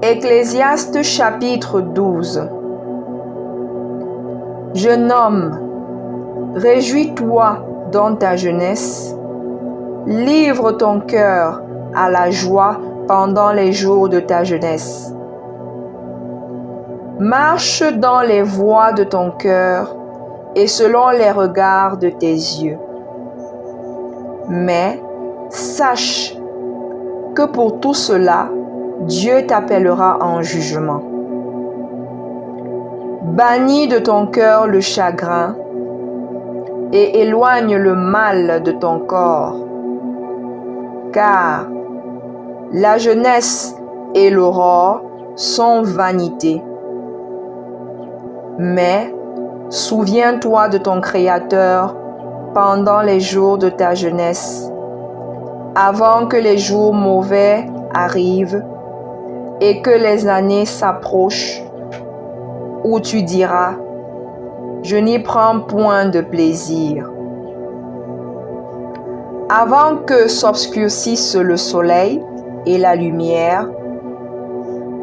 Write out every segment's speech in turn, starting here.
Ecclésiaste chapitre 12. Jeune homme, réjouis-toi dans ta jeunesse, livre ton cœur à la joie pendant les jours de ta jeunesse. Marche dans les voies de ton cœur et selon les regards de tes yeux. Mais sache que pour tout cela, Dieu t'appellera en jugement. Bannis de ton cœur le chagrin et éloigne le mal de ton corps, car la jeunesse et l'aurore sont vanité. Mais souviens-toi de ton Créateur pendant les jours de ta jeunesse, avant que les jours mauvais arrivent et que les années s'approchent, où tu diras, je n'y prends point de plaisir. Avant que s'obscurcisse le soleil et la lumière,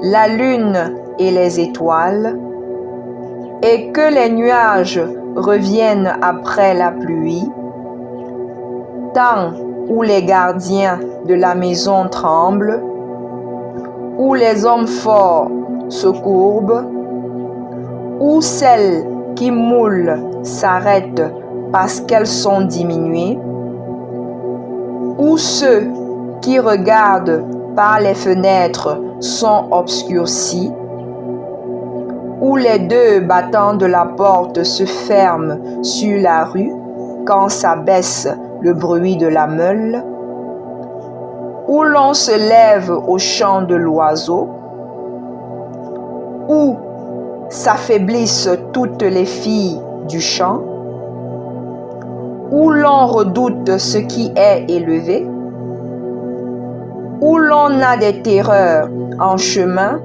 la lune et les étoiles, et que les nuages reviennent après la pluie, temps où les gardiens de la maison tremblent, où les hommes forts se courbent, où celles qui moulent s'arrêtent parce qu'elles sont diminuées, où ceux qui regardent par les fenêtres sont obscurcis, où les deux battants de la porte se ferment sur la rue quand s'abaisse le bruit de la meule, où l'on se lève au chant de l'oiseau, où s'affaiblissent toutes les filles du champ, où l'on redoute ce qui est élevé, où l'on a des terreurs en chemin,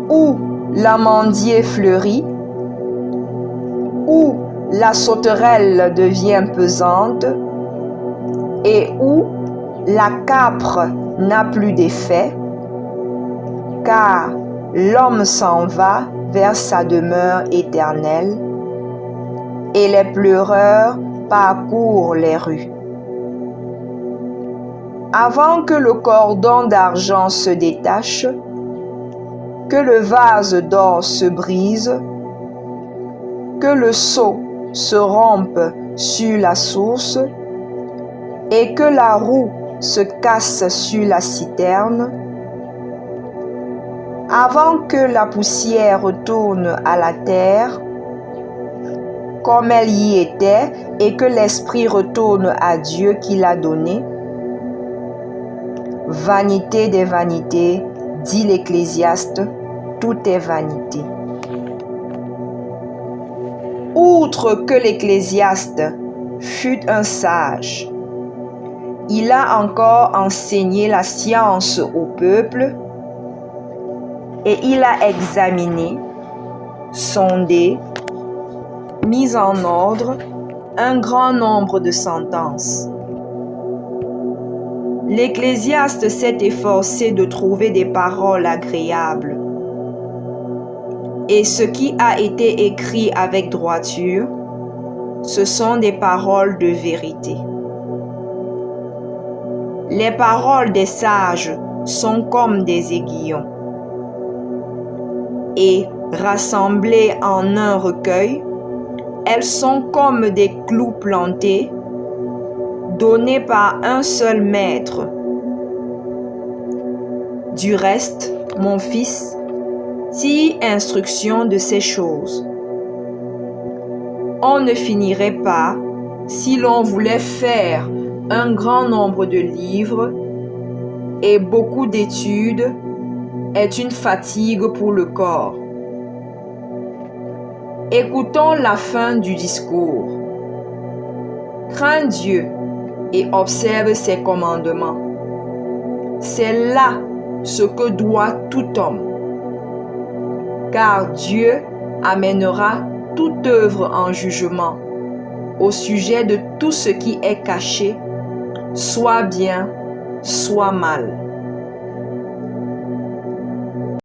où l'amandier fleurit, où la sauterelle devient pesante, et où la capre n'a plus d'effet, car l'homme s'en va vers sa demeure éternelle, et les pleureurs parcourent les rues. Avant que le cordon d'argent se détache, que le vase d'or se brise, que le seau se rompe sur la source, et que la roue se casse sur la citerne, avant que la poussière retourne à la terre, comme elle y était, et que l'esprit retourne à Dieu qui l'a donné. Vanité des vanités, dit l'Ecclésiaste, tout est vanité. Outre que l'Ecclésiaste fut un sage, il a encore enseigné la science au peuple et il a examiné, sondé, mis en ordre un grand nombre de sentences. L'Ecclésiaste s'est efforcé de trouver des paroles agréables. Et ce qui a été écrit avec droiture, ce sont des paroles de vérité. Les paroles des sages sont comme des aiguillons. Et rassemblées en un recueil, elles sont comme des clous plantés, donnés par un seul maître. Du reste, mon fils, tire instruction de ces choses. On ne finirait pas si l'on voulait faire un grand nombre de livres, et beaucoup d'études est une fatigue pour le corps. Écoutons la fin du discours. Crains Dieu et observe ses commandements. C'est là ce que doit tout homme. Car Dieu amènera toute œuvre en jugement au sujet de tout ce qui est caché, soit bien, soit mal.